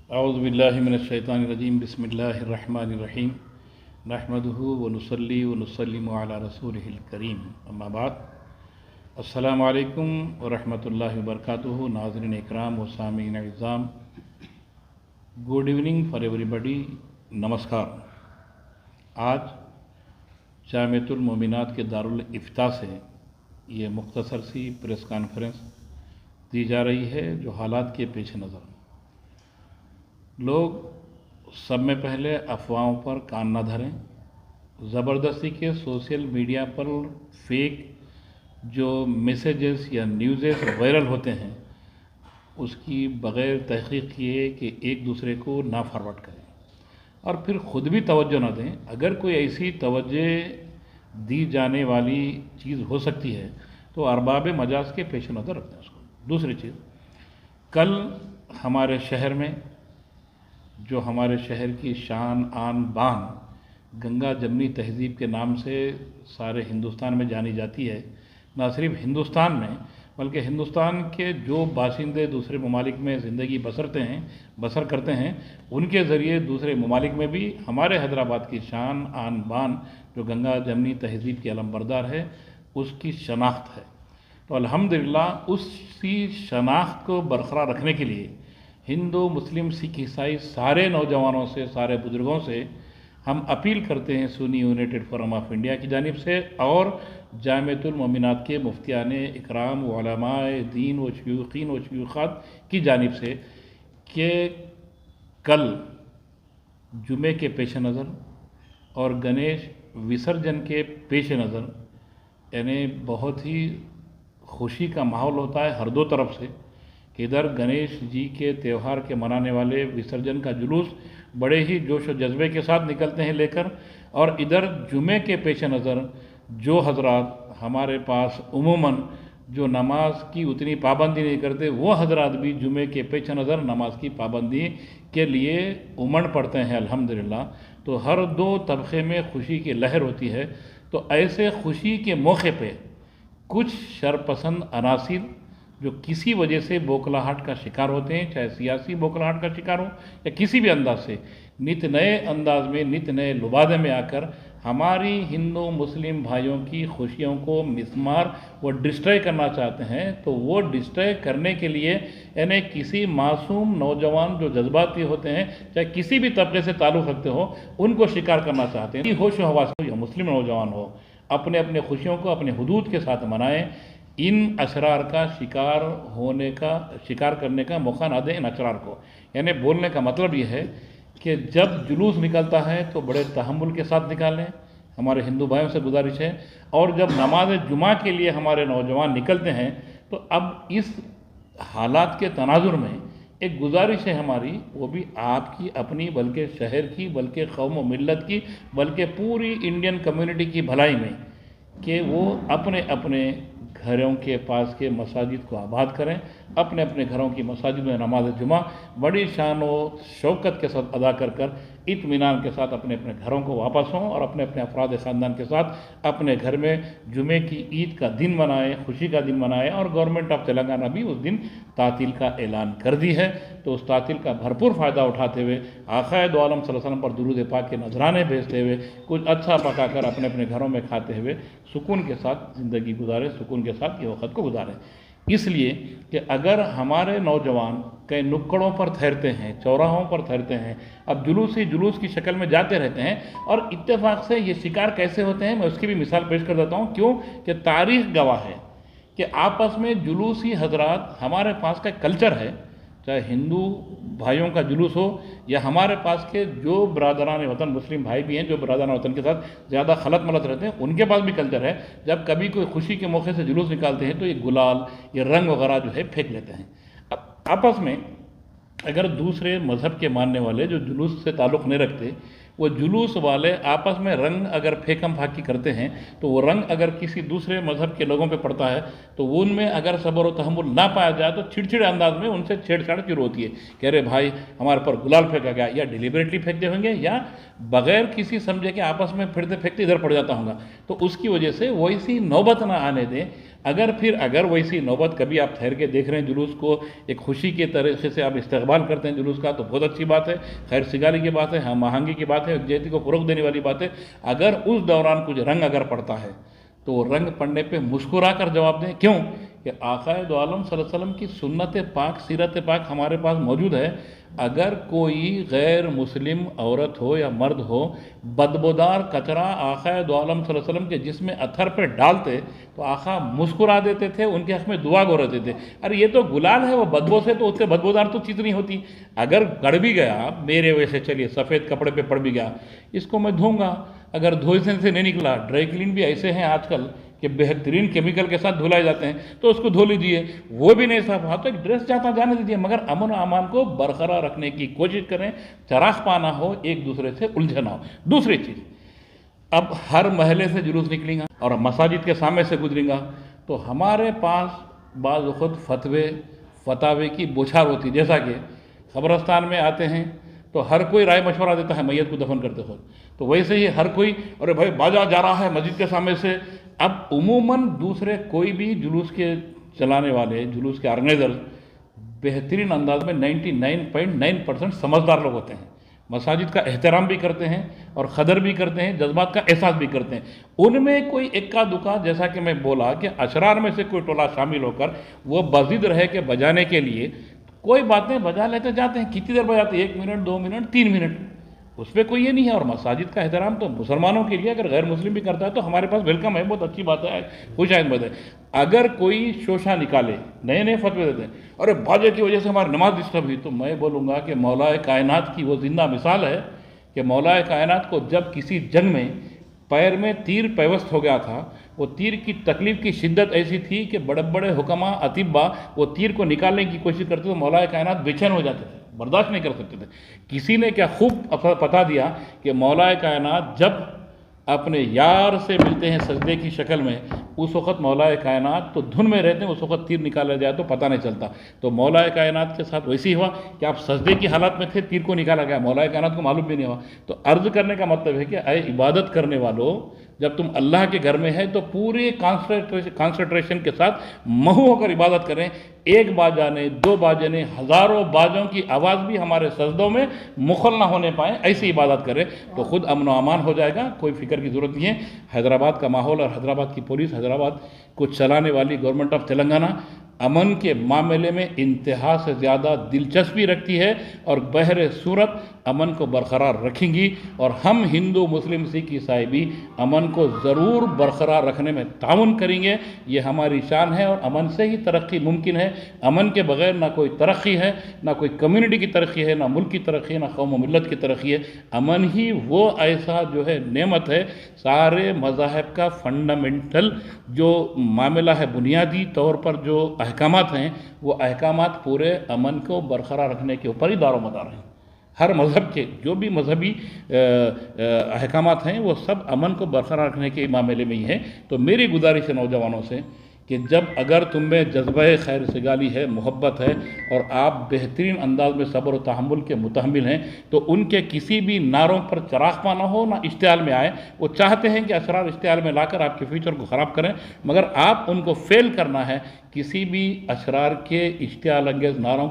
اعوذ باللہ من الشیطان الرجیم بسم اللہ الرحمن الرحیم نحمدہ ونصلی ونسلم علی رسولہ الکریم اما بعد السلام علیکم ورحمۃ اللہ وبرکاتہ. ناظرین اکرام و سامعین اعزام، گڈ ایوننگ فار ایوری بڈی. نمسکار. آج جامعۃ المومنات کے دارالافتاء سے یہ مختصر سی پریس کانفرنس دی جا رہی ہے جو حالات کے پیش نظر لوگ سب میں پہلے افواہوں پر کان نہ دھریں. زبردستی کے سوشل میڈیا پر فیک جو میسیجز یا نیوزز وائرل ہوتے ہیں اس کی بغیر تحقیق کیے کہ ایک دوسرے کو نہ فارورڈ کریں اور پھر خود بھی توجہ نہ دیں. اگر کوئی ایسی توجہ دی جانے والی چیز ہو سکتی ہے تو ارباب مجاز کے پیش نظر رکھتے ہیں اس کو. دوسری چیز، کل ہمارے شہر میں جو ہمارے شہر کی شان آن بان گنگا جمنی تہذیب کے نام سے سارے ہندوستان میں جانی جاتی ہے، نہ صرف ہندوستان میں بلکہ ہندوستان کے جو باشندے دوسرے ممالک میں زندگی بسر کرتے ہیں ان کے ذریعے دوسرے ممالک میں بھی ہمارے حیدرآباد کی شان آن بان جو گنگا جمنی تہذیب کی علمبردار ہے اس کی شناخت ہے. تو الحمدللہ اسی شناخت کو برقرار رکھنے کے لیے ہندو مسلم سکھ عیسائی سارے نوجوانوں سے، سارے بزرگوں سے ہم اپیل کرتے ہیں سنی یونائٹڈ فورم آف انڈیا کی جانب سے اور جامعۃ المومنات کے مفتیان اکرام و علماء دین و شیوخین و شیوخات کی جانب سے کہ کل جمعے کے پیش نظر اور گنیش وسرجن کے پیش نظر یعنی بہت ہی خوشی کا ماحول ہوتا ہے ہر دو طرف سے کہ ادھر گنیش جی کے تہوار کے منانے والے وسرجن کا جلوس بڑے ہی جوش و جذبے کے ساتھ نکلتے ہیں لے کر، اور ادھر جمعے کے پیش نظر جو حضرات ہمارے پاس عموماً جو نماز کی اتنی پابندی نہیں کرتے وہ حضرات بھی جمعے کے پیش نظر نماز کی پابندی کے لیے امڑ پڑتے ہیں الحمدللہ. تو ہر دو طبقے میں خوشی کی لہر ہوتی ہے. تو ایسے خوشی کے موقع پہ کچھ شرپسند عناصر جو کسی وجہ سے بوکھلاہٹ کا شکار ہوتے ہیں، چاہے سیاسی بوکھلاہٹ کا شکار ہو یا کسی بھی انداز سے، نت نئے انداز میں نت نئے لبادے میں آ کر ہماری ہندو مسلم بھائیوں کی خوشیوں کو مسمار وہ ڈسٹرائے کرنا چاہتے ہیں. تو وہ ڈسٹرائے کرنے کے لیے یعنی کسی معصوم نوجوان جو جذباتی ہوتے ہیں چاہے کسی بھی طبقے سے تعلق رکھتے ہو ان کو شکار کرنا چاہتے ہیں. ہوش و حواس ہو یا مسلم نوجوان ہو اپنے اپنے خوشیوں کو اپنے حدود کے ساتھ منائیں. ان اشرار کا شکار کرنے کا موقع نہ دیں ان اشرار کو. یعنی بولنے کا مطلب یہ ہے کہ جب جلوس نکلتا ہے تو بڑے تحمل کے ساتھ نکالیں، ہمارے ہندو بھائیوں سے گزارش ہے. اور جب نماز جمعہ کے لیے ہمارے نوجوان نکلتے ہیں تو اب اس حالات کے تناظر میں ایک گزارش ہے ہماری، وہ بھی آپ کی اپنی بلکہ شہر کی بلکہ قوم و ملت کی بلکہ پوری انڈین کمیونٹی کی بھلائی میں کہ وہ اپنے اپنے گھروں کے پاس کے مساجد کو آباد کریں، اپنے اپنے گھروں کی مساجد میں نماز جمعہ بڑی شان و شوکت کے ساتھ ادا کر کر اطمینان کے ساتھ اپنے اپنے گھروں کو واپس ہوں اور اپنے اپنے افراد خاندان کے ساتھ اپنے گھر میں جمعے کی عید کا دن منائیں، خوشی کا دن منائیں. اور گورنمنٹ آف تلنگانہ بھی اس دن تعطیل کا اعلان کر دی ہے. تو اس تعطیل کا بھرپور فائدہ اٹھاتے ہوئے آقا دو عالم صلی اللہ علیہ وسلم پر درود پاک کے نذرانے بھیجتے ہوئے کچھ اچھا پکا کر اپنے اپنے گھروں میں کھاتے ہوئے سکون کے ساتھ زندگی گزارے، سکون کے ساتھ یہ وقت کو گزاریں. اس لیے کہ اگر ہمارے نوجوان کئی نکڑوں پر ٹھہرتے ہیں، چوراہوں پر ٹھہرتے ہیں، اب جلوس کی شکل میں جاتے رہتے ہیں اور اتفاق سے یہ شکار کیسے ہوتے ہیں میں اس کی بھی مثال پیش کر دیتا ہوں. کیوں کہ تاریخ گواہ ہے کہ آپس میں جلوسی حضرات ہمارے پاس کا کلچر ہے، چاہے ہندو بھائیوں کا جلوس ہو یا ہمارے پاس کے جو برادران وطن مسلم بھائی بھی ہیں جو برادران وطن کے ساتھ زیادہ خلط ملط رہتے ہیں ان کے پاس بھی کلچر ہے. جب کبھی کوئی خوشی کے موقع سے جلوس نکالتے ہیں تو یہ گلال یہ رنگ وغیرہ جو ہے پھینک لیتے ہیں. اب آپس میں اگر دوسرے مذہب کے ماننے والے جو جلوس سے تعلق نہیں رکھتے وہ جلوس والے آپس میں رنگ اگر پھینکم پھاکی کرتے ہیں تو وہ رنگ اگر کسی دوسرے مذہب کے لوگوں پہ پڑتا ہے تو وہ ان میں اگر صبر و تحمل نہ پایا جائے تو چھڑچھڑے انداز میں ان سے چھیڑ چھاڑ شروع ہوتی ہے کہ ارے بھائی ہمارے پر گلال پھینکا گیا، یا ڈیلیبریٹلی پھینکتے ہوں گے یا بغیر کسی سمجھے کہ آپس میں پھرتے پھینکتے ادھر پڑ جاتا ہوں گا. تو اس کی وجہ سے ویسی نوبت نہ آنے دیں. اگر ویسی نوبت کبھی آپ ٹھہر کے دیکھ رہے ہیں جلوس کو، ایک خوشی کے طریقے سے آپ استقبال کرتے ہیں جلوس کا، تو بہت اچھی بات ہے، خیر سگالی کی بات ہے، ہم آہنگی کی بات ہے، یکجہتی کو فروغ دینے والی بات ہے۔ اگر اس دوران کچھ رنگ اگر پڑتا ہے تو وہ رنگ پڑنے پہ مسکرا کر جواب دیں۔ کیوں کہ آقا دو عالم صلی اللہ علیہ وسلم کی سنت پاک، سیرت پاک ہمارے پاس موجود ہے۔ اگر کوئی غیر مسلم عورت ہو یا مرد ہو بدبودار کچرا آقا دو عالم صلی اللہ علیہ وسلم کے جسم اتھر پہ ڈالتے تو آقا مسکرا دیتے تھے، ان کے حق میں دعا گو رہتے تھے، ارے یہ تو گلال ہے، وہ بدبو سے تو اس سے بدبودار تو چیز نہیں ہوتی، اگر گڑ بھی گیا میرے ویسے چلیے سفید کپڑے پہ پڑ بھی گیا، اس کو میں دھوں گا، اگر دھونے سے نہیں نکلا، ڈرائی کلین بھی ایسے ہیں آج کل کہ بہترین کیمیکل کے ساتھ دھلائے جاتے ہیں، تو اس کو دھو لیجئے، وہ بھی نہیں صاف ہوا تو ایک ڈریس جاتا جانے دیجئے، مگر امن و امان کو برقرار رکھنے کی کوشش کریں، چراغ پانا ہو، ایک دوسرے سے الجھنا ہو۔ دوسری چیز، اب ہر محلے سے جلوس نکلیں گا اور مساجد کے سامنے سے گزریں گا تو ہمارے پاس بعض خود فتوے کی بوچھار ہوتی، جیسا کہ قبرستان میں آتے ہیں تو ہر کوئی رائے مشورہ دیتا ہے میت کو دفن کرتے ہو، تو ویسے ہی ہر کوئی، ارے بھائی باجا جا رہا ہے مسجد کے سامنے سے، اب عموماً دوسرے کوئی بھی جلوس کے چلانے والے، جلوس کے آرگنائزر بہترین انداز میں 99.9% سمجھدار لوگ ہوتے ہیں، مساجد کا احترام بھی کرتے ہیں اور قدر بھی کرتے ہیں، جذبات کا احساس بھی کرتے ہیں۔ ان میں کوئی اکا دکا، جیسا کہ میں بولا کہ اشرار میں سے کوئی ٹولہ شامل ہو کر وہ بضد رہے کہ بجانے کے لیے کوئی باتیں بجا لیتے جاتے ہیں، کتنی دیر بجاتے ہیں، 1 منٹ 2 منٹ 3 منٹ، اس پہ کوئی یہ نہیں ہے۔ اور مساجد کا احترام تو مسلمانوں کے لیے، اگر غیر مسلم بھی کرتا ہے تو ہمارے پاس ویلکم ہے، بہت اچھی بات ہے، خوش آمدید ہے۔ اگر کوئی شوشہ نکالے، نئے فتوے دیتے ہیں، اور باجے کی وجہ سے ہماری نماز ڈسٹرب ہوئی، تو میں بولوں گا کہ مولا کائنات کی وہ زندہ مثال ہے کہ مولا کائنات کو جب کسی جنگ میں پیر میں تیر پیوست ہو گیا تھا، وہ تیر کی تکلیف کی شدت ایسی تھی کہ بڑے بڑے حکماء اطباء وہ تیر کو نکالنے کی کوشش کرتے تو مولا کائنات بے چین ہو جاتے تھے، برداشت نہیں کر سکتے تھے۔ کسی نے کیا خوب پتا دیا کہ مولا کائنات جب اپنے یار سے ملتے ہیں سجدے کی شکل میں، اس وقت مولا کائنات تو دھن میں رہتے ہیں، اس وقت تیر نکالا جائے تو پتہ نہیں چلتا۔ تو مولا کائنات کے ساتھ ویسی ہوا کہ آپ سجدے کی حالت میں تھے، تیر کو نکالا گیا، مولا کائنات کو معلوم بھی نہیں ہوا۔ تو عرض کرنے کا مطلب ہے کہ اے عبادت کرنے والوں، جب تم اللہ کے گھر میں ہے تو پورے کانسنٹریشن کے ساتھ مہو ہو کر عبادت کریں۔ ایک باجا نے، 2 باجے نے، ہزاروں باجوں کی آواز بھی ہمارے سجدوں میں مخل نہ ہونے پائیں، ایسی عبادت کریں تو خود امن و امان ہو جائے گا، کوئی فکر کی ضرورت نہیں ہے۔ حیدرآباد کا ماحول اور حیدرآباد کی پولیس، حیدرآباد کو چلانے والی گورنمنٹ آف تلنگانہ امن کے معاملے میں انتہا سے زیادہ دلچسپی رکھتی ہے اور بہر صورت امن کو برقرار رکھیں گی، اور ہم ہندو مسلم سکھ عیسائی بھی امن کو ضرور برقرار رکھنے میں تعاون کریں گے۔ یہ ہماری شان ہے اور امن سے ہی ترقی ممکن ہے۔ امن کے بغیر نہ کوئی ترقی ہے، نہ کوئی کمیونٹی کی ترقی ہے، نہ ملک کی ترقی ہے، نہ قوم و ملت کی ترقی ہے۔ امن ہی وہ ایسا جو ہے نعمت ہے، سارے مذاہب کا فنڈامنٹل جو معاملہ ہے، بنیادی طور پر جو احکامات ہیں، وہ احکامات پورے امن کو برقرار رکھنے کے اوپر ہی دار و مدار ہیں۔ ہر مذہب کے جو بھی مذہبی احکامات ہیں وہ سب امن کو برقرار رکھنے کے معاملے میں ہی ہیں۔ تو میری گزارش ہے نوجوانوں سے کہ جب اگر تم میں جذبہ خیر سگالی ہے، محبت ہے، اور آپ بہترین انداز میں صبر و تحمل کے متحمل ہیں، تو ان کے کسی بھی نعروں پر چراغ پانا ہو نہ اشتعال میں آئے۔ وہ چاہتے ہیں کہ اشرار اشتعال میں لا کر آپ کے فیوچر کو خراب کریں، مگر آپ ان کو فیل کرنا ہے۔ کسی بھی اشرار کے اشتعال انگیز نعروں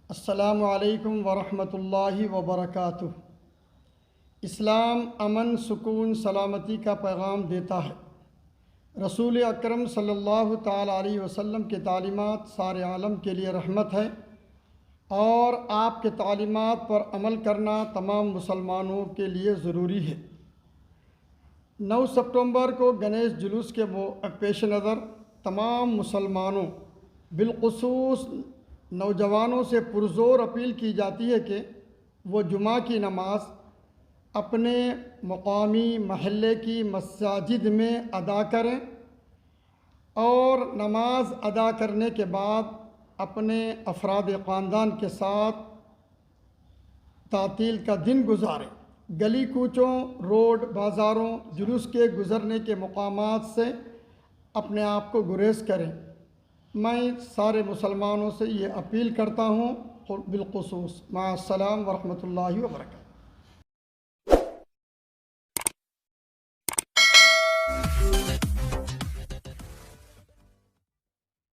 السلام علیکم ورحمۃ اللہ وبرکاتہ۔ اسلام امن، سکون، سلامتی کا پیغام دیتا ہے۔ رسول اکرم صلی اللہ تعالیٰ علیہ وسلم کی تعلیمات سارے عالم کے لیے رحمت ہے، اور آپ کے تعلیمات پر عمل کرنا تمام مسلمانوں کے لیے ضروری ہے۔ 9 ستمبر کو گنیش جلوس کے پیش نظر تمام مسلمانوں، بالخصوص نوجوانوں سے پرزور اپیل کی جاتی ہے کہ وہ جمعہ کی نماز اپنے مقامی محلے کی مساجد میں ادا کریں، اور نماز ادا کرنے کے بعد اپنے افراد خاندان کے ساتھ تعطیل کا دن گزاریں۔ گلی کوچوں، روڈ، بازاروں، جلوس کے گزرنے کے مقامات سے اپنے آپ کو گریز کریں۔ میں سارے مسلمانوں سے یہ اپیل کرتا ہوں بالخصوص مع السلام ورحمۃ اللہ وبرکاتہ.